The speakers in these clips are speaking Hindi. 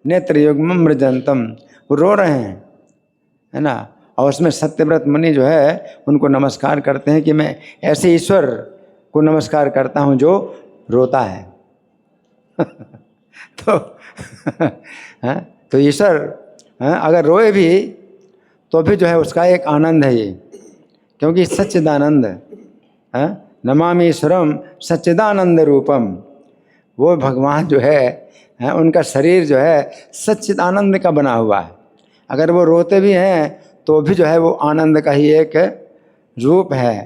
नेत्रयुग्मं मृजंतम, वो रो रहे हैं, है ना। और उसमें सत्यव्रत मुनि जो है उनको नमस्कार करते हैं कि मैं ऐसे ईश्वर को नमस्कार करता हूँ जो रोता है। तो हाँ, तो ईश्वर अगर रोए भी तो भी जो है उसका एक आनंद है ये, क्योंकि सच्चिदानंद है, नमामि ईश्वरम सच्चिदानंद रूपम। वो भगवान जो है उनका शरीर जो है सच्चिदानंद का बना हुआ है। अगर वो रोते भी हैं तो भी जो है वो आनंद का ही एक रूप है।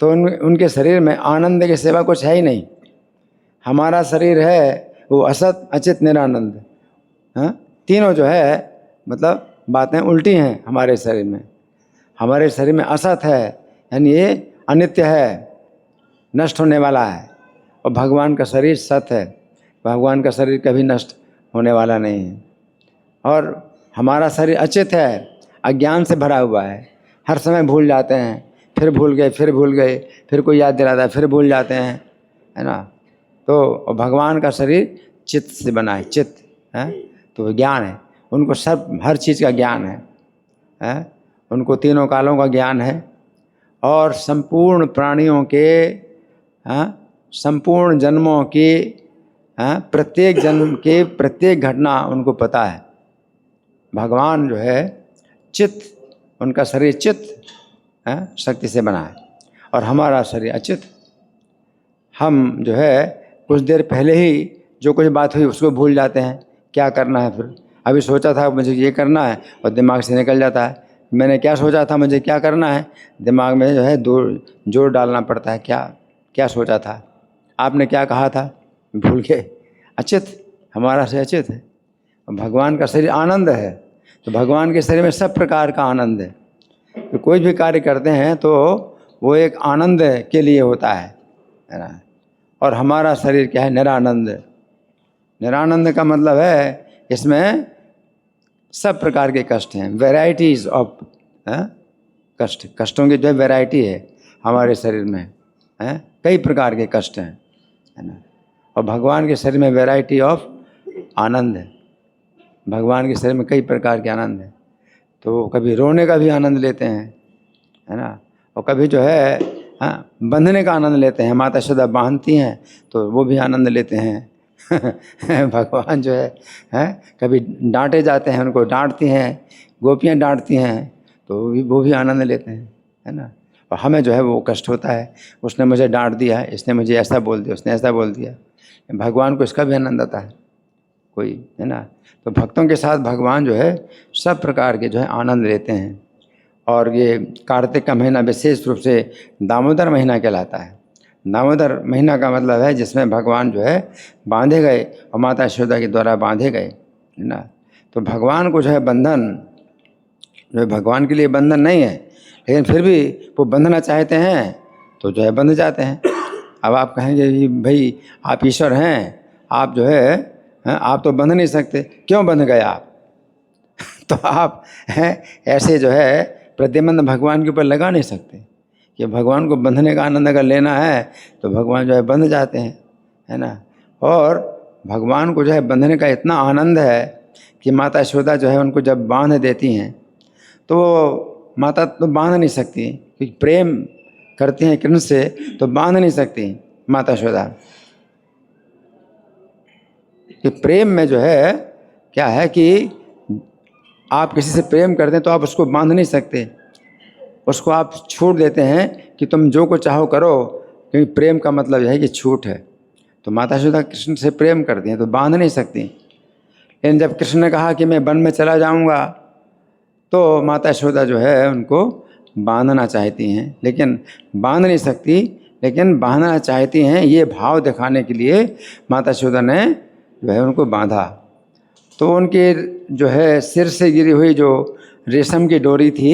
तो उनके शरीर में आनंद के सिवा कुछ है ही नहीं। हमारा शरीर है वो असत अचित निरानंद, तीनों जो है मतलब बातें उल्टी हैं हमारे शरीर में। हमारे शरीर में असत है, यानी ये अनित्य है, नष्ट होने वाला है, और भगवान का शरीर सत है, भगवान का शरीर कभी नष्ट होने वाला नहीं है। और हमारा शरीर अचित है, अज्ञान से भरा हुआ है, हर समय भूल जाते हैं, फिर भूल गए, फिर भूल गए, फिर कोई याद दिलाता है, फिर भूल जाते हैं, है ना। तो भगवान का शरीर चित्त से बना है, चित्त है, तो ज्ञान है, उनको सब हर चीज़ का ज्ञान है, उनको तीनों कालों का ज्ञान है, और संपूर्ण प्राणियों के संपूर्ण जन्मों की प्रत्येक जन्म के प्रत्येक घटना उनको पता है। भगवान जो है चित्त, उनका शरीर चित्त शक्ति से बना है, और हमारा शरीर अचित। हम जो है कुछ देर पहले ही जो कुछ बात हुई उसको भूल जाते हैं, क्या करना है फिर, अभी सोचा था मुझे ये करना है और दिमाग से निकल जाता है, मैंने क्या सोचा था मुझे क्या करना है, दिमाग में जो है जोर डालना पड़ता है, क्या क्या सोचा था, आपने क्या कहा था, भूल गए। अचित, हमारा शरीर अचित है, भगवान का शरीर आनंद है। तो भगवान के शरीर में सब प्रकार का आनंद है। तो कोई भी कार्य करते हैं तो वो एक आनंद के लिए होता है ना। और हमारा शरीर क्या है, निरानंद। निरानंद का मतलब है इसमें सब प्रकार के कष्ट हैं, वेराइटीज ऑफ कष्ट, कष्टों की जो है वैरायटी है हमारे शरीर में, कई प्रकार के कष्ट हैं, है ना। और भगवान के शरीर में वैरायटी ऑफ आनंद है, भगवान के शरीर में कई प्रकार के आनंद है। तो कभी रोने का भी आनंद लेते हैं, है ना, और कभी जो है बंधने का आनंद लेते हैं, माता यशोदा बांधती हैं तो वो भी आनंद लेते हैं। भगवान जो है कभी डांटे जाते हैं, उनको डांटती हैं, गोपियाँ डांटती हैं तो वो भी आनंद लेते हैं, है ना। और हमें जो है वो कष्ट होता है, उसने मुझे डांट दिया, इसने मुझे ऐसा बोल दिया, उसने ऐसा बोल दिया। भगवान को इसका भी आनंद आता है कोई, है ना। तो भक्तों के साथ भगवान जो है सब प्रकार के जो है आनंद लेते हैं। और ये कार्तिक का महीना विशेष रूप से दामोदर महीना कहलाता है। दामोदर महीना का मतलब है जिसमें भगवान जो है बांधे गए और माता यशोदा के द्वारा बांधे गए, है ना। तो भगवान को जो है बंधन, जो है भगवान के लिए बंधन नहीं है, लेकिन फिर भी वो बंधना चाहते हैं तो जो है बंध जाते हैं। अब आप कहेंगे कि भाई आप ईश्वर हैं, आप जो है आप तो बंध नहीं सकते, क्यों बंध गए आप? तो आप ऐसे जो है प्रतिबंध भगवान के ऊपर लगा नहीं सकते कि भगवान को बंधने का आनंद अगर लेना है तो भगवान जो है बंध जाते हैं, है ना। और भगवान को जो है बंधने का इतना आनंद है कि माता यशोदा जो है उनको जब बांध देती हैं तो माता तो बांध नहीं सकती, क्योंकि प्रेम करती हैं कृष्ण से तो बांध नहीं सकती माता यशोदा। कि प्रेम में जो है क्या है कि आप किसी से प्रेम करते हैं तो आप उसको बांध नहीं सकते, उसको आप छूट देते हैं कि तुम जो को चाहो करो, क्योंकि प्रेम का मतलब यह है कि छूट है। तो माता यशोदा कृष्ण से प्रेम करती हैं तो बांध नहीं सकती। लेकिन जब कृष्ण ने कहा कि मैं वन में चला जाऊंगा तो माता यशोदा जो है उनको बांधना चाहती हैं, लेकिन बांध नहीं सकती, लेकिन बांधना चाहती हैं, ये भाव दिखाने के लिए माता यशोदा ने जो है उनको बांधा। तो उनके जो है सिर से गिरी हुई जो रेशम की डोरी थी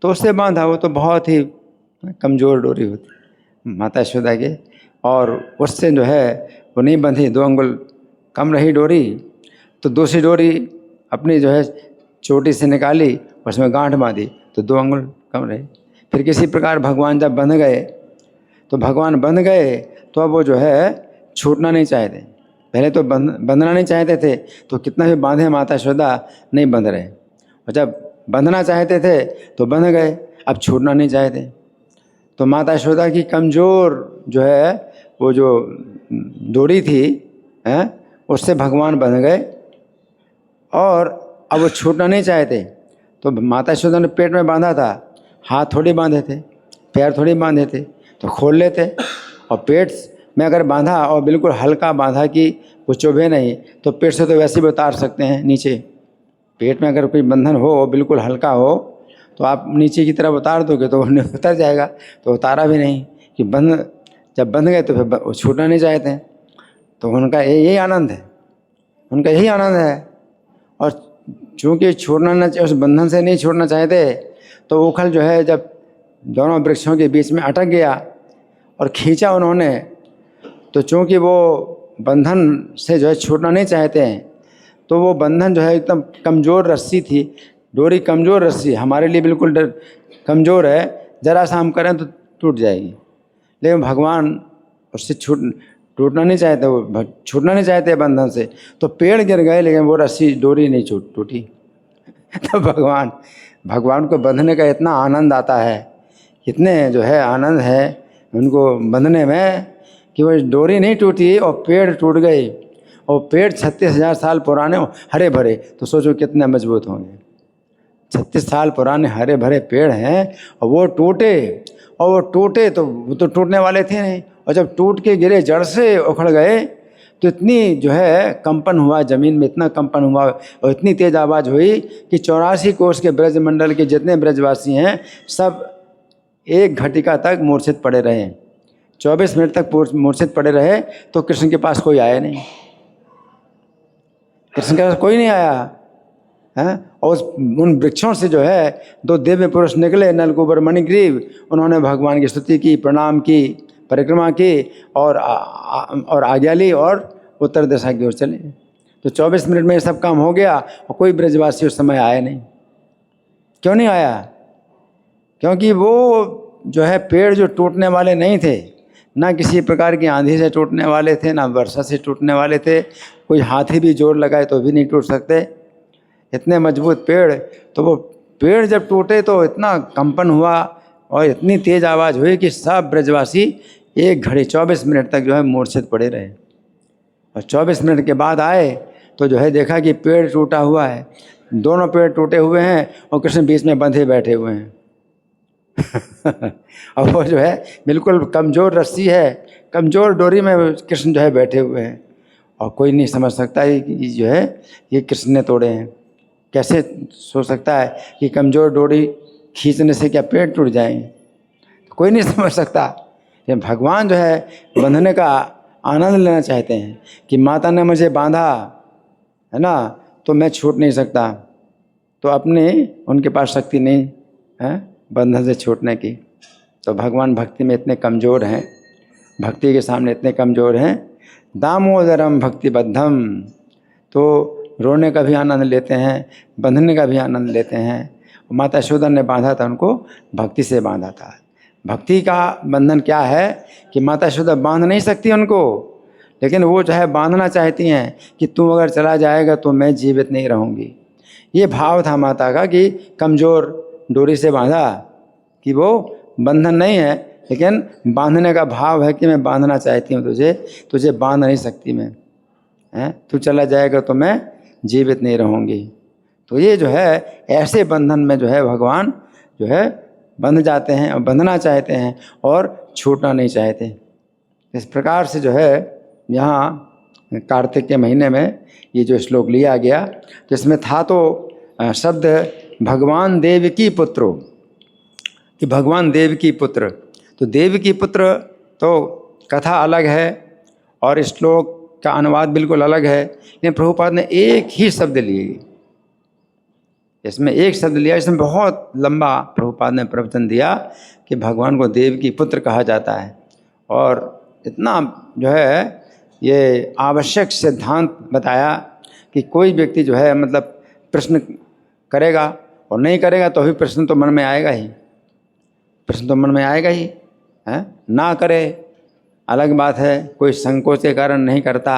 तो उससे बांधा। वो तो बहुत ही कमज़ोर डोरी होती माता यशोदा के, और उससे जो है वो नहीं बंधी, 2 अंगुल कम रही डोरी, तो दूसरी डोरी अपनी जो है चोटी से निकाली, उसमें गांठ बांधी तो 2 अंगुल कम रही। फिर किसी प्रकार भगवान जब बंध गए तो अब वो जो है छूटना नहीं चाहते, पहले तो बंधना नहीं चाहते थे, तो कितना भी बांधे माता यशोदा नहीं बंध रहे, और जब बंधना चाहते थे तो बंध गए, अब छूटना नहीं चाहते। तो माता यशोदा की कमज़ोर जो है वो जो डोरी थी उससे भगवान बंध गए, और अब वो छूटना नहीं चाहते। तो माता यशोदा ने पेट में बांधा था, हाथ थोड़ी बांधे थे, पैर थोड़ी बांधे थे, तो खोल लेते। और पेट में अगर बांधा और बिल्कुल हल्का बांधा कि वो चुभे नहीं, तो पेट से तो वैसे भी उतार सकते हैं नीचे। पेट में अगर कोई बंधन हो बिल्कुल हल्का हो तो आप नीचे की तरफ उतार दोगे तो उतर जाएगा, तो उतारा भी नहीं कि जब बंध गए तो फिर वो छूटना नहीं चाहते हैं। तो उनका यही आनंद है, उनका यही आनंद है। और चूँकि छोड़ना न, उस बंधन से नहीं छोड़ना चाहते, तो उखल जो है जब दोनों वृक्षों के बीच में अटक गया और खींचा उन्होंने, तो चूँकि वो बंधन से जो है छूटना नहीं चाहते हैं, तो वो बंधन जो है एकदम कमज़ोर रस्सी थी, डोरी कमज़ोर रस्सी हमारे लिए बिल्कुल कमज़ोर है, ज़रा सा हम करें तो टूट जाएगी। लेकिन भगवान उससे टूटना नहीं चाहते, वो छूटना नहीं चाहते बंधन से, तो पेड़ गिर गए लेकिन वो रस्सी डोरी नहीं टूटी। तो भगवान को बंधने का इतना आनंद आता है, इतने जो है आनंद है उनको बंधने में कि वो डोरी नहीं टूटी और पेड़ टूट गए। और पेड़ 36,000 साल पुराने हरे भरे, तो सोचो कितने मजबूत होंगे। 36 साल पुराने हरे भरे पेड़ हैं और वो टूटे, और वो टूटे तो वो तो टूटने वाले थे नहीं, और जब टूट के गिरे जड़ से उखड़ गए तो इतनी जो है कंपन हुआ ज़मीन में, इतना कंपन हुआ और इतनी तेज़ आवाज़ हुई कि 84 कोस के ब्रजमंडल के जितने ब्रजवासी हैं सब 1 घटिका तक मूर्छित पड़े रहे। 24 मिनट तक मूर्छित पड़े रहे, तो कृष्ण के पास कोई आया नहीं, कृष्ण के पास कोई नहीं आया है। और उन वृक्षों से जो है 2 दिव्य पुरुष निकले, नलकूबर मणिग्रीव, उन्होंने भगवान की स्तुति की, प्रणाम की, परिक्रमा की और आज्ञा ली और उत्तर दिशा की ओर चले। तो 24 मिनट में ये सब काम हो गया और कोई ब्रजवासी उस समय आया नहीं। क्यों नहीं आया? क्योंकि वो जो है पेड़ जो टूटने वाले नहीं थे, ना किसी प्रकार की आंधी से टूटने वाले थे, ना वर्षा से टूटने वाले थे, कोई हाथी भी जोर लगाए तो भी नहीं टूट सकते, इतने मजबूत पेड़। तो वो पेड़ जब टूटे तो इतना कंपन हुआ और इतनी तेज़ आवाज़ हुई कि सब ब्रजवासी 1 घड़ी 24 मिनट तक जो है मूर्छित पड़े रहे। और 24 मिनट के बाद आए तो जो है देखा कि पेड़ टूटा हुआ है, दोनों पेड़ टूटे हुए हैं और कृष्ण बीच में बंधे बैठे हुए हैं। और वो जो है बिल्कुल कमज़ोर रस्सी है, कमज़ोर डोरी में कृष्ण जो है बैठे हुए हैं, और कोई नहीं समझ सकता है कि जो है ये कृष्ण ने तोड़े हैं। कैसे सोच सकता है कि कमज़ोर डोरी खींचने से क्या पेड़ टूट जाएंगे? कोई नहीं समझ सकता। ये भगवान जो है बंधने का आनंद लेना चाहते हैं कि माता ने मुझे बांधा है ना, तो मैं छूट नहीं सकता, तो अपने उनके पास शक्ति नहीं है बंधन से छूटने की। तो भगवान भक्ति में इतने कमज़ोर हैं, भक्ति के सामने इतने कमज़ोर हैं। दामोदरम भक्तिबद्धम, तो रोने का भी आनंद लेते हैं, बंधने का भी आनंद लेते हैं। माता यशोदा ने बांधा था उनको, भक्ति से बांधा था। भक्ति का बंधन क्या है कि माता यशोदा बांध नहीं सकती उनको, लेकिन वो जो है बांधना चाहती हैं कि तू अगर चला जाएगा तो मैं जीवित नहीं रहूँगी। ये भाव था माता का कि कमज़ोर डोरी से बांधा, कि वो बंधन नहीं है लेकिन बांधने का भाव है कि मैं बांधना चाहती हूँ तुझे बांध नहीं सकती मैं, तू चला जाएगा तो मैं जीवित नहीं रहूँगी। तो ये जो है ऐसे बंधन में जो है भगवान जो है बंध जाते हैं और बंधना चाहते हैं और छूटना नहीं चाहते। इस प्रकार से जो है यहाँ कार्तिक के महीने में ये जो श्लोक लिया गया, तो इसमें था तो शब्द भगवान देवकी पुत्रो, कि भगवान देवकी पुत्र। तो देवकी पुत्र तो कथा अलग है और श्लोक का अनुवाद बिल्कुल अलग है, लेकिन प्रभुपाद ने एक ही शब्द लिए, इसमें एक शब्द लिया, इसमें बहुत लंबा प्रभुपाद ने प्रवचन दिया कि भगवान को देवकी पुत्र कहा जाता है। और इतना जो है ये आवश्यक सिद्धांत बताया कि कोई व्यक्ति जो है मतलब प्रश्न करेगा और नहीं करेगा तो भी प्रश्न तो मन में आएगा ही, प्रश्न तो मन में आएगा ही है। ना करे अलग बात है, कोई संकोच के कारण नहीं करता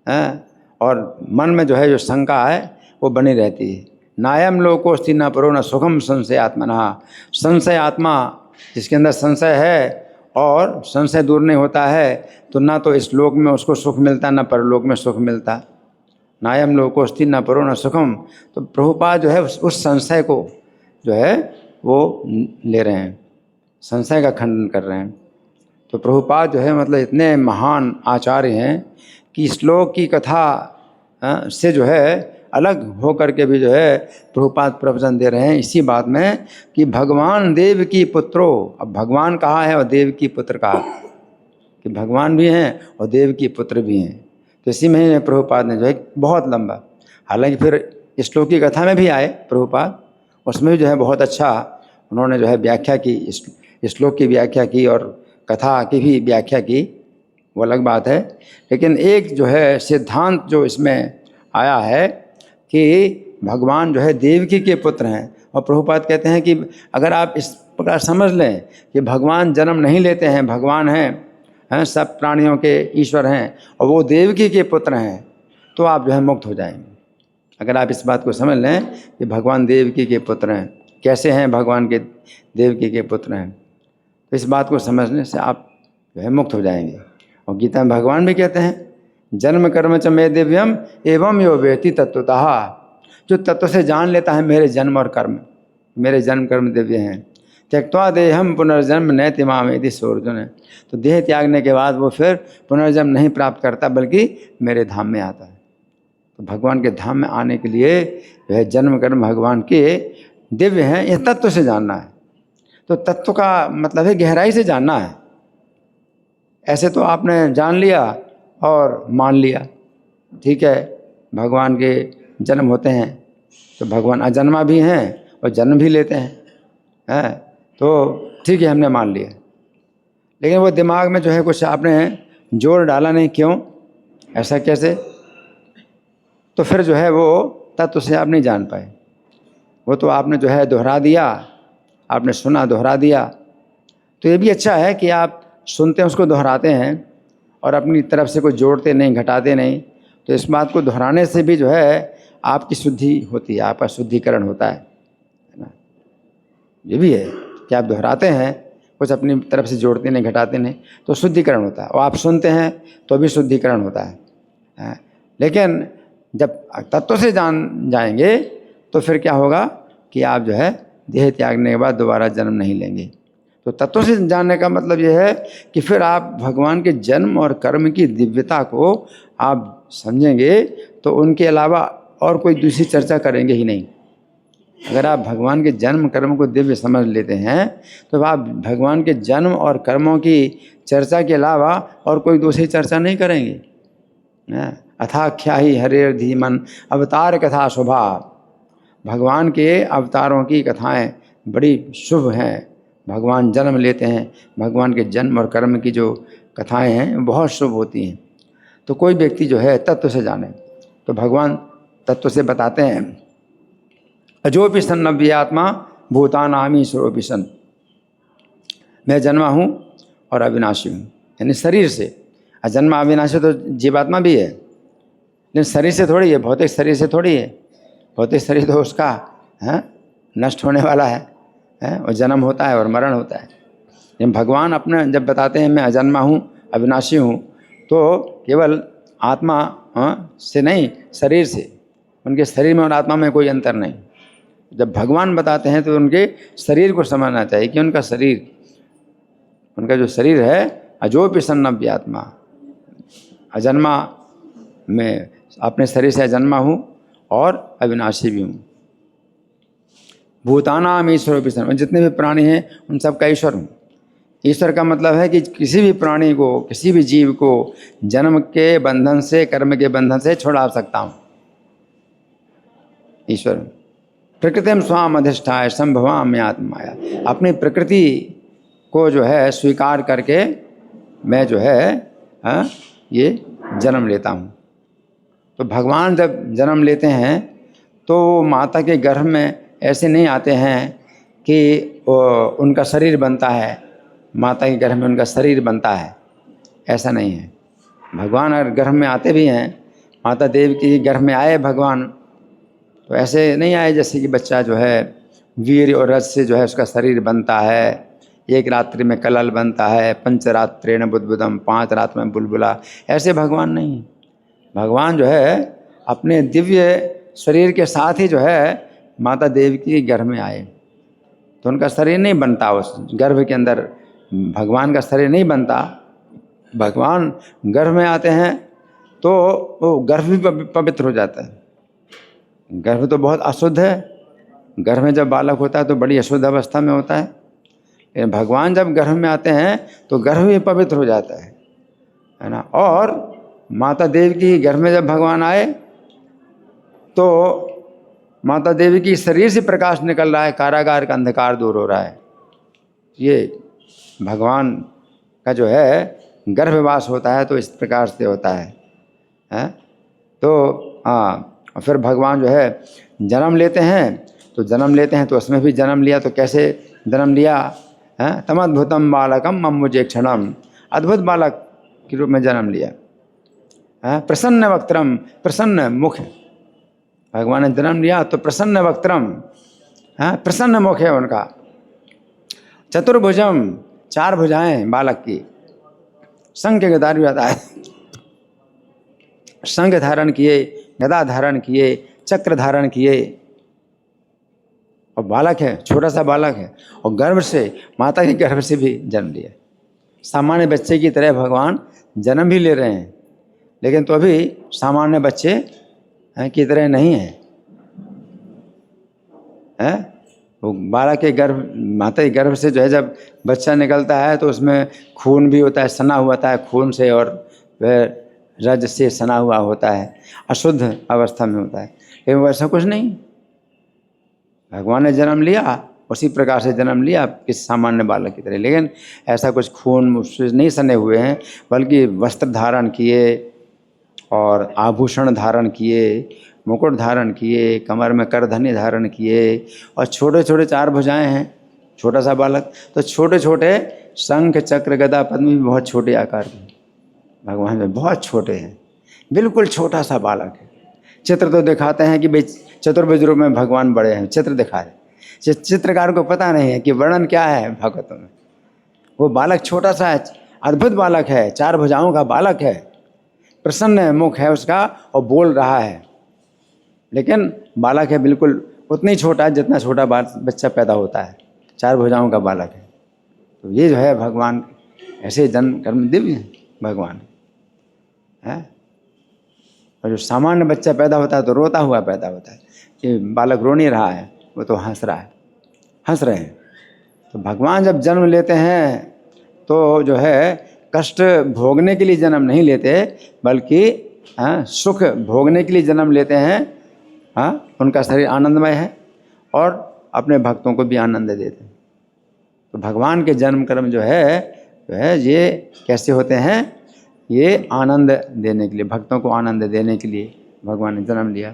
हैं, और मन में जो है जो शंका है वो बनी रहती है। नायम लोकोस्ति न परो न सुखम संशय आत्मना। संशय आत्मा जिसके अंदर संशय है और संशय दूर नहीं होता है तो ना तो इस लोक में उसको सुख मिलता ना परलोक में सुख मिलता। नायम लोकोस्ति न परो न सुखम। तो प्रभुपाद जो है उस संशय को जो है वो ले रहे हैं, संशय का खंडन कर रहे हैं। तो प्रभुपाद जो है मतलब इतने महान आचार्य हैं कि श्लोक की कथा से जो है अलग हो करके भी जो है प्रभुपाद प्रवचन दे रहे हैं इसी बात में कि भगवान देव की पुत्रो। अब भगवान कहा है और देव की पुत्र कहा कि भगवान भी हैं और देव की पुत्र भी हैं। तो इसी में प्रभुपाद ने जो है बहुत लंबा, हालांकि फिर श्लोक की कथा में भी आए प्रभुपाद, उसमें भी जो है बहुत अच्छा उन्होंने जो है व्याख्या की, श्लोक की व्याख्या की और कथा की भी व्याख्या की, वो अलग बात है। लेकिन एक जो है सिद्धांत जो इसमें आया है कि भगवान जो है देवकी के पुत्र हैं। और प्रभुपाद कहते हैं कि अगर आप इस प्रकार समझ लें कि भगवान जन्म नहीं लेते हैं, भगवान हैं सब प्राणियों के ईश्वर हैं और वो देवकी के पुत्र हैं, तो आप जो है मुक्त हो जाएंगे। अगर आप इस बात को समझ लें कि भगवान देवकी के पुत्र हैं, कैसे हैं भगवान के देवकी के पुत्र हैं, तो इस बात को समझने से आप जो है मुक्त हो जाएंगे। और गीता में भगवान भी कहते हैं जन्म कर्म च मे दिव्यम एवं यो वेति तत्वतः। जो तत्व से जान लेता है मेरे जन्म और कर्म, मेरे जन्म कर्म दिव्य हैं। त्यक्त्वा देहम पुनर्जन्म नैति मामेति सोर्जुन। तो देह त्यागने के बाद वो फिर पुनर्जन्म नहीं प्राप्त करता बल्कि मेरे धाम में आता है। तो भगवान के धाम में आने के लिए वह जन्म कर्म भगवान के दिव्य हैं, यह तत्व से जानना है। तो तत्व का मतलब है गहराई से जानना है। ऐसे तो आपने जान लिया और मान लिया, ठीक है भगवान के जन्म होते हैं, तो भगवान अजन्मा भी हैं और जन्म भी लेते हैं, तो ठीक है हमने मान लिया। लेकिन वो दिमाग में जो है कुछ आपने जोर डाला नहीं, क्यों ऐसा कैसे? तो फिर जो है वो तत्व से आप नहीं जान पाए। वो तो आपने जो है दोहरा दिया, आपने सुना दोहरा दिया। तो ये भी अच्छा है कि आप सुनते हैं उसको दोहराते हैं और अपनी तरफ से कोई जोड़ते नहीं, घटाते नहीं। तो इस बात को दोहराने से भी जो है आपकी शुद्धि होती है, आपका शुद्धिकरण होता है ना। ये भी है कि आप दोहराते हैं, कुछ अपनी तरफ से जोड़ते नहीं, घटाते नहीं, तो शुद्धिकरण होता है। और आप सुनते हैं तो भी शुद्धिकरण होता है। लेकिन जब तत्व से जान जाएंगे तो फिर क्या होगा कि आप जो है देह त्यागने के बाद दोबारा जन्म नहीं लेंगे। तो तत्व से जानने का मतलब यह है कि फिर आप भगवान के जन्म और कर्म की दिव्यता को आप समझेंगे तो उनके अलावा और कोई दूसरी चर्चा करेंगे ही नहीं। अगर आप भगवान के जन्म कर्म को दिव्य समझ लेते हैं तो आप भगवान के जन्म और कर्मों की चर्चा के अलावा और कोई दूसरी चर्चा नहीं करेंगे। अथाख्या ही हरे धीमन अवतार कथा शुभा। भगवान के अवतारों की कथाएं बड़ी शुभ हैं। भगवान जन्म लेते हैं, भगवान के जन्म और कर्म की जो कथाएं हैं बहुत शुभ होती हैं। तो कोई व्यक्ति जो है तत्व से जाने तो भगवान तत्व से बताते हैं अजोपि सन नव्य आत्मा भूतानामी ईश्वरोपि सन। मैं जन्मा हूँ और अविनाशी हूँ, यानी शरीर से। अजन्मा अविनाशी तो जीवात्मा भी है, लेकिन शरीर से थोड़ी है, भौतिक शरीर से थोड़ी है। भौतिक शरीर तो उसका नष्ट होने वाला है और जन्म होता है और मरण होता है। जब भगवान अपने जब बताते हैं मैं अजन्मा हूँ अविनाशी हूँ तो केवल आत्मा से नहीं, शरीर से। उनके शरीर में और आत्मा में कोई अंतर नहीं। जब भगवान बताते हैं तो उनके शरीर को समझना चाहिए कि उनका शरीर, उनका जो शरीर है अजोपि सन नव्य आत्मा, अजन्मा, मैं अपने शरीर से अजन्मा हूँ और अविनाशी भी हूँ। भूतानाम ईश्वरोपि सन, जितने भी प्राणी हैं उन सब का ईश्वर हूँ। ईश्वर का मतलब है कि किसी भी प्राणी को, किसी भी जीव को जन्म के बंधन से, कर्म के बंधन से छुड़ा सकता हूँ। ईश्वर प्रकृतिम स्वाम अधिष्ठाय संभवाम्य आत्माया। अपनी प्रकृति को जो है स्वीकार करके मैं जो है ये जन्म लेता हूँ। तो भगवान जब जन्म लेते हैं तो माता के गर्भ में ऐसे नहीं आते हैं कि उनका शरीर बनता है, माता के गर्भ में उनका शरीर बनता है, ऐसा नहीं है। भगवान अगर गर्भ में आते भी हैं माता देवी की गर्भ में आए भगवान, तो ऐसे नहीं आए जैसे कि बच्चा जो है वीर और रज से जो है उसका शरीर बनता है, एक रात्रि में कलल बनता है, पंचरात्रेण बुद्बुदम, 5 रात में बुलबुला, ऐसे भगवान नहीं। भगवान जो है अपने दिव्य शरीर के साथ ही जो है माता देवी की गर्भ में आए, तो उनका शरीर नहीं बनता, उस गर्भ के अंदर भगवान का शरीर नहीं बनता। भगवान गर्भ में आते हैं तो वो गर्भ भी पवित्र हो जाता है। गर्भ तो बहुत अशुद्ध है, गर्भ में जब बालक होता है तो बड़ी अशुद्ध अवस्था में होता है, लेकिन भगवान जब गर्भ में आते हैं तो गर्भ भी पवित्र हो जाता है ना। और माता देवी की गर्भ में जब भगवान आए तो माता देवी की शरीर से प्रकाश निकल रहा है, कारागार का अंधकार दूर हो रहा है। ये भगवान का जो है गर्भवास होता है तो इस प्रकार से होता है? तो हाँ, फिर भगवान जो है जन्म लेते हैं, तो जन्म लेते हैं तो उसमें भी जन्म लिया, तो कैसे जन्म लिया है? तमद्भुतम बालकम मम्मुजे क्षणम, अद्भुत बालक के रूप में जन्म लिया है। प्रसन्न वक्त्रम, प्रसन्न मुख, भगवान ने जन्म लिया तो प्रसन्न वक्त्रम, प्रसन्न मुख है उनका। चतुर्भुजम, 4 भुजाएं बालक की, शंख गदा भी आता है, शंख धारण किए, गदा धारण किए, चक्र धारण किए, और बालक है, छोटा सा बालक है, और गर्भ से, माता के गर्भ से भी जन्म लिया। सामान्य बच्चे की तरह भगवान जन्म भी ले रहे हैं, लेकिन तो अभी सामान्य बच्चे की तरह नहीं है, वो बालक के गर्भ, माता के गर्भ से जो है जब बच्चा निकलता है तो उसमें खून भी होता है, सना हुआ होता है खून से, और वह रज से सना हुआ होता है, अशुद्ध अवस्था में होता है। लेकिन वैसा कुछ नहीं, भगवान ने जन्म लिया उसी प्रकार से जन्म लिया किसी सामान्य बालक की तरह, लेकिन ऐसा कुछ खून उससे नहीं सने हुए हैं, बल्कि वस्त्र धारण किए और आभूषण धारण किए, मुकुट धारण किए, कमर में करधनी धारण किए, और छोटे छोटे 4 भुजाएं हैं, छोटा सा बालक, तो छोटे छोटे शंख चक्र गदा पद्म भी बहुत छोटे आकार के भगवान में, बहुत छोटे हैं, बिल्कुल छोटा सा बालक है। चित्र तो दिखाते हैं कि भाई चतुर्भुज रूप में भगवान बड़े हैं, चित्र दिखा रहे, चित्रकार को पता नहीं है कि वर्णन क्या है भागवतों में। वो बालक छोटा सा है, अद्भुत बालक है, 4 भुजाओं का बालक है, प्रसन्न मुख है उसका और बोल रहा है, लेकिन बालक है बिल्कुल उतनी छोटा जितना छोटा बच्चा पैदा होता है, 4 भुजाओं का बालक है। तो ये जो है भगवान ऐसे जन्म कर्म दिव्य है भगवान है। और जो सामान्य बच्चा पैदा होता है तो रोता हुआ पैदा होता है, कि बालक रो नहीं रहा है, वो तो हंस रहा है, हंस रहे हैं। तो भगवान जब जन्म लेते हैं तो जो है कष्ट भोगने के लिए जन्म नहीं लेते, बल्कि सुख भोगने के लिए जन्म लेते हैं। उनका शरीर आनंदमय है और अपने भक्तों को भी आनंद देते हैं। तो भगवान के जन्म कर्म जो है ये कैसे होते हैं? ये आनंद देने के लिए, भक्तों को आनंद देने के लिए भगवान ने जन्म लिया।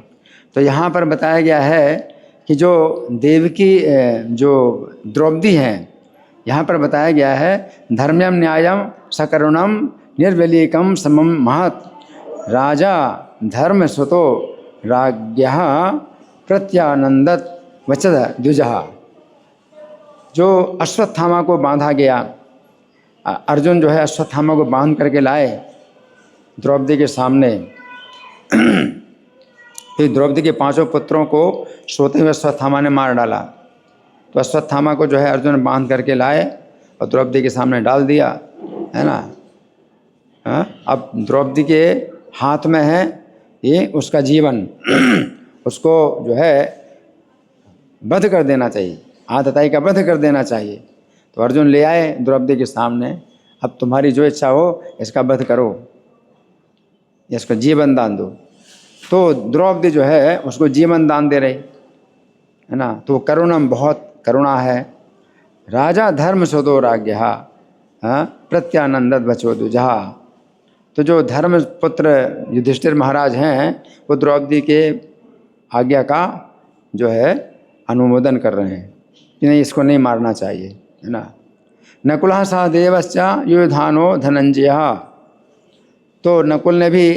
तो यहाँ पर बताया गया है कि जो देवकी जो द्रौपदी हैं, यहाँ पर बताया गया है धर्म्यम न्यायम सकरुणम निर्वलीकम समम महत राजा धर्म सुतो राज्ञः प्रत्यानंदत वचद द्विजः। जो अश्वत्थामा को बांधा गया, अर्जुन जो है अश्वत्थामा को बांध करके लाए द्रौपदी के सामने, तो द्रौपदी के 5 पुत्रों को सोते हुए अश्वत्थामा ने मार डाला। तो अश्वत्थामा को जो है अर्जुन बांध करके लाए और द्रौपदी के सामने डाल दिया, है ना। अब द्रौपदी के हाथ में है ये उसका जीवन, उसको जो है वध कर देना चाहिए, आतताई का वध कर देना चाहिए। तो अर्जुन ले आए द्रौपदी के सामने, अब तुम्हारी जो इच्छा हो इसका वध करो, इसको जीवन दान दो। तो द्रौपदी जो है उसको जीवन दान दे रही है ना। तो करुणम, बहुत करुणा है। राजा धर्म सुतो राज्ञः प्रत्यानंदत वचो द्विजः। तो जो धर्म पुत्र युधिष्ठिर महाराज हैं वो द्रौपदी के आज्ञा का जो है अनुमोदन कर रहे हैं कि नहीं, इसको नहीं मारना चाहिए, है ना। नकुलः सहदेवश्च युयुधानो धनंजयः। तो नकुल ने भी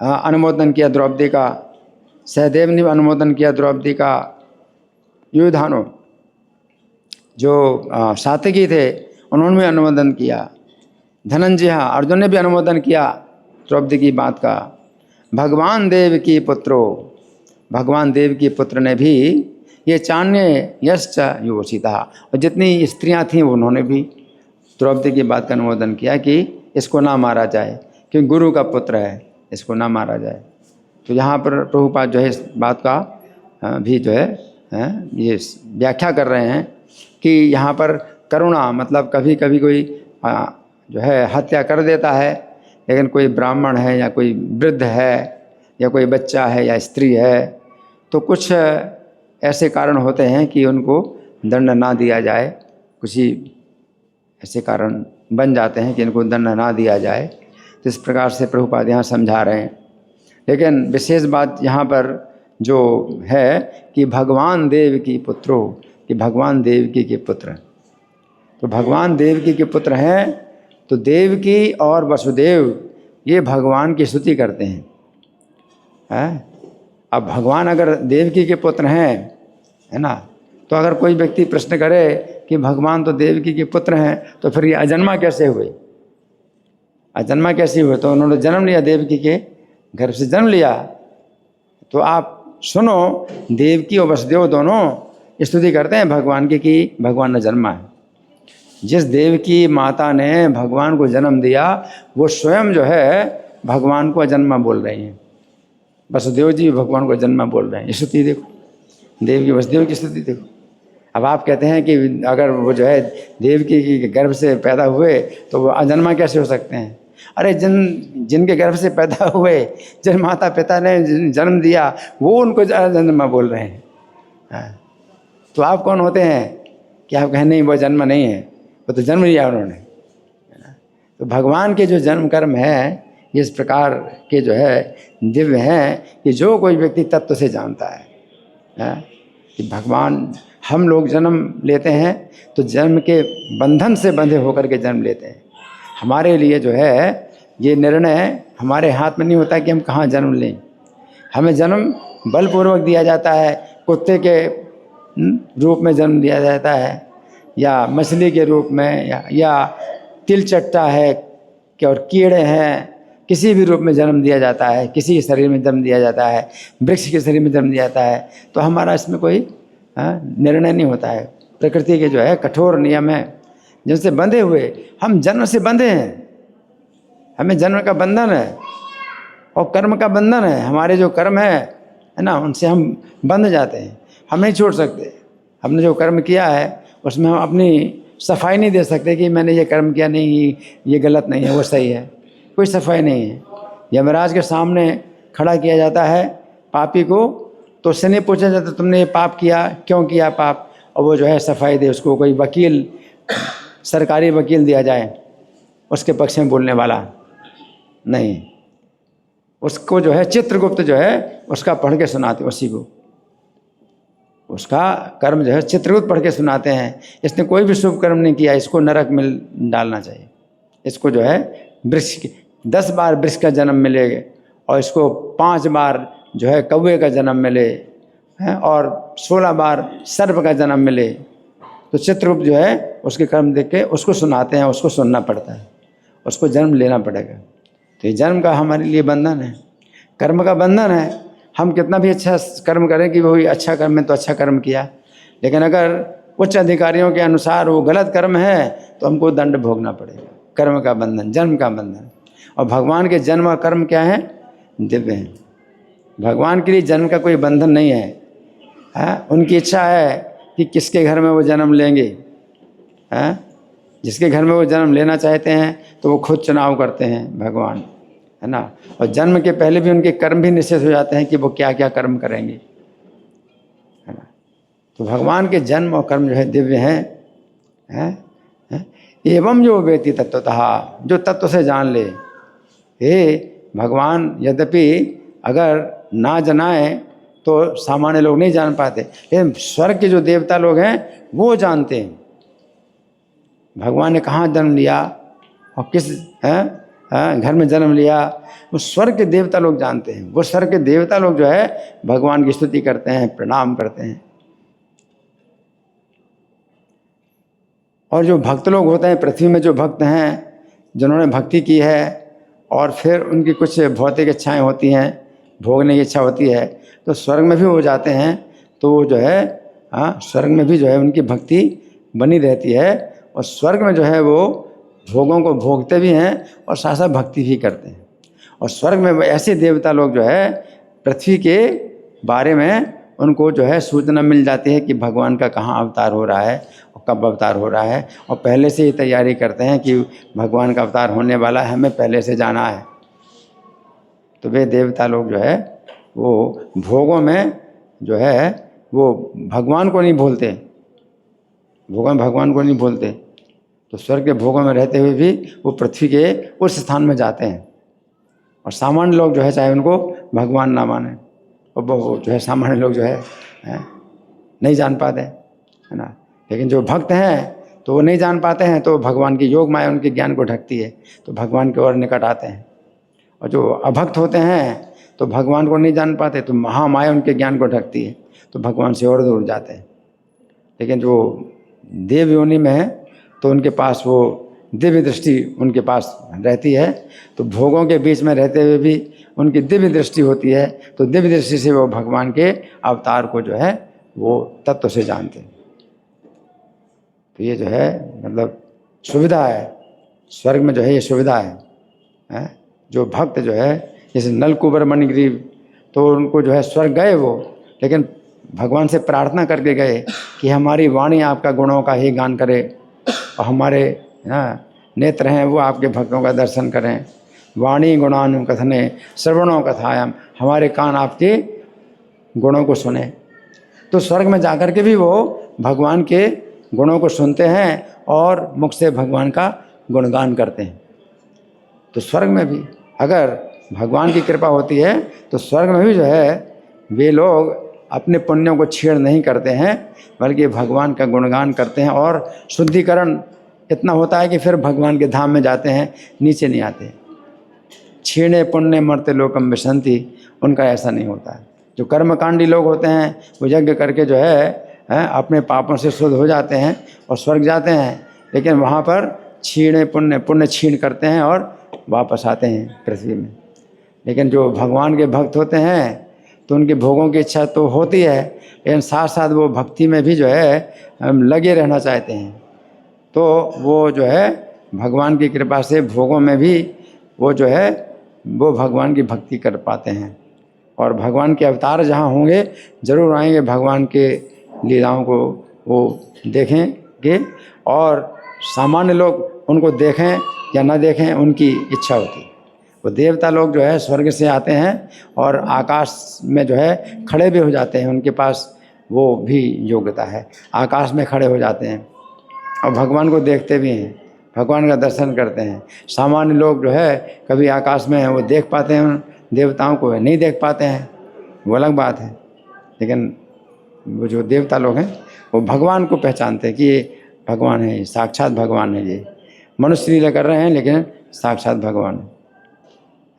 अनुमोदन किया द्रौपदी का, सहदेव ने भी अनुमोदन किया द्रौपदी का, युधानो जो सात्यकी थे उन्होंने भी अनुमोदन किया, धनंजय अर्जुन ने भी अनुमोदन किया द्रौपदी की बात का। भगवान देव की पुत्रो, भगवान देव की पुत्र ने भी ये चान्य यश्च योषिता, और जितनी स्त्रियां थीं उन्होंने भी द्रौपदी की बात का अनुमोदन किया कि इसको ना मारा जाए, क्योंकि गुरु का पुत्र है, इसको ना मारा जाए। तो यहाँ पर प्रभुपाद जो है इस बात का भी जो है ये व्याख्या कर रहे हैं कि यहाँ पर करुणा मतलब कभी कभी कोई जो है हत्या कर देता है, लेकिन कोई ब्राह्मण है या कोई वृद्ध है या कोई बच्चा है या स्त्री है, तो कुछ ऐसे कारण होते हैं कि उनको दंड ना दिया जाए, कुछ ही ऐसे कारण बन जाते हैं कि इनको दंड ना दिया जाए। तो इस प्रकार से प्रभुपाद यहाँ समझा रहे हैं। लेकिन विशेष बात यहाँ पर जो है कि भगवान देव की पुत्रो, कि भगवान देवकी के पुत्र, तो भगवान देवकी के पुत्र हैं, तो देवकी और वसुदेव ये भगवान की स्तुति करते हैं। अब भगवान अगर देवकी के पुत्र हैं, है ना, तो अगर कोई व्यक्ति प्रश्न करे कि भगवान तो देवकी के पुत्र हैं, तो फिर ये अजन्मा कैसे हुए, अजन्मा कैसे हुए? तो उन्होंने जन्म लिया, देवकी के घर से जन्म लिया। तो आप सुनो, देवकी और वसुदेव दोनों स्तुति करते हैं भगवान की कि भगवान ने जन्मा है। जिस देवकी माता ने भगवान को जन्म दिया वो स्वयं जो है भगवान को अजन्मा बोल रही हैं। वसुदेव जी भगवान को अजन्मा बोल रहे हैं। स्तुति देखो, देव की वसुदेव की स्तुति देखो। अब आप कहते हैं कि अगर वो जो है देवकी के गर्भ से पैदा हुए तो वो अजन्मा कैसे हो सकते हैं? अरे जिनके गर्भ से पैदा हुए, जिन माता पिता ने जन्म दिया, वो उनको अजन्मा बोल रहे हैं। तो आप कौन होते हैं कि आप कहें नहीं वो जन्म नहीं है, वो तो जन्म लिया उन्होंने। तो भगवान के जो जन्म कर्म है इस प्रकार के जो है दिव्य हैं कि जो कोई व्यक्ति तत्व से जानता है कि भगवान, हम लोग जन्म लेते हैं तो जन्म के बंधन से बंधे होकर के जन्म लेते हैं। हमारे लिए जो है ये निर्णय हमारे हाथ में नहीं होता कि हम कहाँ जन्म लें। हमें जन्म बलपूर्वक दिया जाता है, कुत्ते के रूप में जन्म दिया जाता है, या मछली के रूप में, या तिल चट्टा है कि और कीड़े हैं, किसी भी रूप में जन्म दिया जाता है, किसी के शरीर में जन्म दिया जाता है, वृक्ष के शरीर में जन्म दिया जाता है। तो हमारा इसमें कोई निर्णय नहीं होता है। प्रकृति के जो है कठोर नियम है जिनसे बंधे हुए, हम जन्म से बंधे हैं। हमें जन्म का बंधन है और कर्म का बंधन है। हमारे जो कर्म है ना, उनसे हम बंध जाते हैं, हम नहीं छोड़ सकते। हमने जो कर्म किया है उसमें हम अपनी सफाई नहीं दे सकते कि मैंने ये कर्म किया, नहीं ये गलत नहीं है, वो सही है। कोई सफाई नहीं है। यमराज के सामने खड़ा किया जाता है पापी को, तो उससे नहीं पूछा जाता तुमने ये पाप किया, क्यों किया पाप, और वो जो है सफाई दे। उसको कोई वकील, सरकारी वकील दिया जाए उसके पक्ष में बोलने वाला नहीं, उसको जो है चित्रगुप्त जो है उसका पढ़ के सुनाते, उसी को उसका कर्म जो है चित्रगुप्त पढ़ के सुनाते हैं। इसने कोई भी शुभ कर्म नहीं किया, इसको नरक में डालना चाहिए। इसको जो है वृक्ष 10 बार वृक्ष का जन्म मिले और इसको 5 बार जो है कौवे का जन्म मिले और 16 बार सर्प का जन्म मिले। तो चित्रगुप्त जो है उसके कर्म देख के उसको सुनाते हैं, उसको सुनना पड़ता है, उसको जन्म लेना पड़ेगा। तो ये जन्म का हमारे लिए बंधन है, कर्म का बंधन है। हम कितना भी अच्छा कर्म करें कि वही अच्छा कर्म है तो अच्छा कर्म किया, लेकिन अगर उच्च अधिकारियों के अनुसार वो गलत कर्म है तो हमको दंड भोगना पड़ेगा। कर्म का बंधन, जन्म का बंधन। और भगवान के जन्म और कर्म क्या है? दिव्य हैं। भगवान के लिए जन्म का कोई बंधन नहीं है। उनकी इच्छा है कि किसके घर में वो जन्म लेंगे। जिसके घर में वो जन्म लेना चाहते हैं तो वो खुद चुनाव करते हैं भगवान, है ना। और जन्म के पहले भी उनके कर्म भी निश्चित हो जाते हैं कि वो क्या क्या कर्म करेंगे, है ना। तो भगवान के जन्म और कर्म जो है दिव्य हैं। एवं जो व्यक्ति तत्वतः, जो तत्व से जान ले, हे भगवान यद्यपि अगर ना जनाए तो सामान्य लोग नहीं जान पाते, लेकिन स्वर्ग के जो देवता लोग हैं वो जानते हैं भगवान ने कहाँ जन्म लिया और किस घर में जन्म लिया, वो स्वर्ग के देवता लोग जानते हैं। वो स्वर्ग के देवता लोग जो है भगवान की स्तुति करते हैं, प्रणाम करते हैं। और जो भक्त लोग होते हैं, पृथ्वी में जो भक्त हैं, जिन्होंने भक्ति की है और फिर उनकी कुछ भौतिक इच्छाएं होती हैं, भोगने की इच्छा होती है, तो स्वर्ग में भी वो जाते हैं। तो वो जो है स्वर्ग में भी जो है उनकी भक्ति बनी रहती है, और स्वर्ग में जो है वो भोगों को भोगते भी हैं और साथ साथ भक्ति भी करते हैं। और स्वर्ग में ऐसे देवता लोग जो है पृथ्वी के बारे में उनको जो है सूचना मिल जाती है कि भगवान का कहाँ अवतार हो रहा है और कब अवतार हो रहा है, और पहले से ही तैयारी करते हैं कि भगवान का अवतार होने वाला है, हमें पहले से जाना है। तो वे देवता लोग जो है वो भोगों में जो है वो भगवान को नहीं भूलते, भगवान को नहीं भूलते। तो स्वर्ग के भोगों में रहते हुए भी वो पृथ्वी के उस स्थान में जाते हैं। और सामान्य लोग जो है चाहे उनको भगवान ना माने, और वो जो है सामान्य लोग जो है नहीं जान पाते, है ना। लेकिन जो भक्त हैं तो वो नहीं जान पाते हैं, तो भगवान की योग माया उनके ज्ञान को ढकती है, तो भगवान के और निकट आते हैं। और जो अभक्त होते हैं तो भगवान को नहीं जान पाते, तो महामाया उनके ज्ञान को ढकती है, तो भगवान से और दूर जाते हैं। लेकिन जो देव योनि में है तो उनके पास वो दिव्य दृष्टि उनके पास रहती है, तो भोगों के बीच में रहते हुए भी उनकी दिव्य दृष्टि होती है, तो दिव्य दृष्टि से वो भगवान के अवतार को जो है वो तत्व से जानते हैं। तो ये जो है मतलब सुविधा है स्वर्ग में, जो है ये सुविधा है। जो भक्त जो है जैसे नलकुबर मणिग्रीव, तो उनको जो है स्वर्ग गए वो, लेकिन भगवान से प्रार्थना करके गए कि हमारी वाणी आपका गुणों का ही गान करे, और हमारे नेत्र हैं वो आपके भक्तों का दर्शन करें। वाणी गुणानु कथने श्रवणों कथायाम, हमारे कान आपके गुणों को सुने। तो स्वर्ग में जाकर के भी वो भगवान के गुणों को सुनते हैं और मुख से भगवान का गुणगान करते हैं। तो स्वर्ग में भी अगर भगवान की कृपा होती है तो स्वर्ग में भी जो है वे लोग अपने पुण्यों को छेड़ नहीं करते हैं, बल्कि भगवान का गुणगान करते हैं। और शुद्धिकरण इतना होता है कि फिर भगवान के धाम में जाते हैं, नीचे नहीं आते। छीणे पुण्य मरते लोकम विशंति, उनका ऐसा नहीं होता है। जो कर्मकांडी लोग होते हैं वो यज्ञ करके जो है अपने पापों से शुद्ध हो जाते हैं और स्वर्ग जाते हैं, लेकिन वहाँ पर छीणे पुण्य छीण करते हैं और वापस आते हैं पृथ्वी में। लेकिन जो भगवान के भक्त होते हैं तो उनके भोगों की इच्छा तो होती है, लेकिन साथ साथ वो भक्ति में भी जो है लगे रहना चाहते हैं। तो वो जो है भगवान की कृपा से भोगों में भी वो जो है वो भगवान की भक्ति कर पाते हैं। और भगवान के अवतार जहाँ होंगे जरूर आएंगे, भगवान के लीलाओं को वो देखेंगे, और सामान्य लोग उनको देखें या ना देखें उनकी इच्छा होती है। वो देवता लोग जो है स्वर्ग से आते हैं और आकाश में जो है खड़े भी हो जाते हैं, उनके पास वो भी योग्यता है, आकाश में खड़े हो जाते हैं और भगवान को देखते भी हैं, भगवान का दर्शन करते हैं। सामान्य लोग जो है कभी आकाश में वो देख पाते हैं देवताओं को, नहीं देख पाते हैं, वो अलग बात है। लेकिन वो जो देवता लोग हैं वो भगवान को पहचानते हैं कि ये भगवान है, ये साक्षात भगवान है, ये मनुष्य लीला कर रहे हैं लेकिन साक्षात भगवान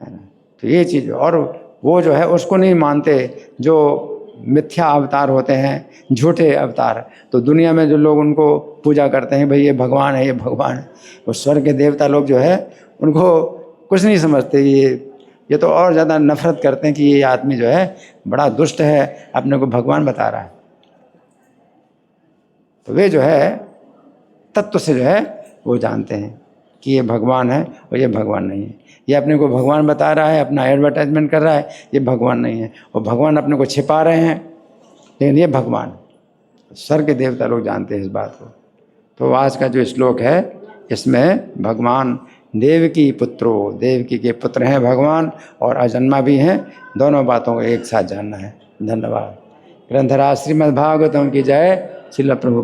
है ना। तो ये चीज़, और वो जो है उसको नहीं मानते जो मिथ्या अवतार होते हैं, झूठे अवतार। तो दुनिया में जो लोग उनको पूजा करते हैं, भाई ये भगवान है, ये भगवान है, वो स्वर्ग के देवता लोग जो है उनको कुछ नहीं समझते। ये तो और ज़्यादा नफरत करते हैं कि ये आदमी जो है बड़ा दुष्ट है, अपने को भगवान बता रहा है। तो वे जो है तत्व से जो है वो जानते हैं कि ये भगवान है और ये भगवान नहीं है। ये अपने को भगवान बता रहा है, अपना एडवर्टाइजमेंट कर रहा है, ये भगवान नहीं है। और भगवान अपने को छिपा रहे हैं, लेकिन ये भगवान। स्वर्ग के देवता लोग जानते हैं इस बात को। तो आज का जो श्लोक है इसमें भगवान देवकी पुत्रो, देवकी के पुत्र हैं भगवान और अजन्मा भी हैं, दोनों बातों को एक साथ जानना है। धन्यवाद। ग्रंथराज श्रीमद्भागवतम की जय। श्रील प्रभु।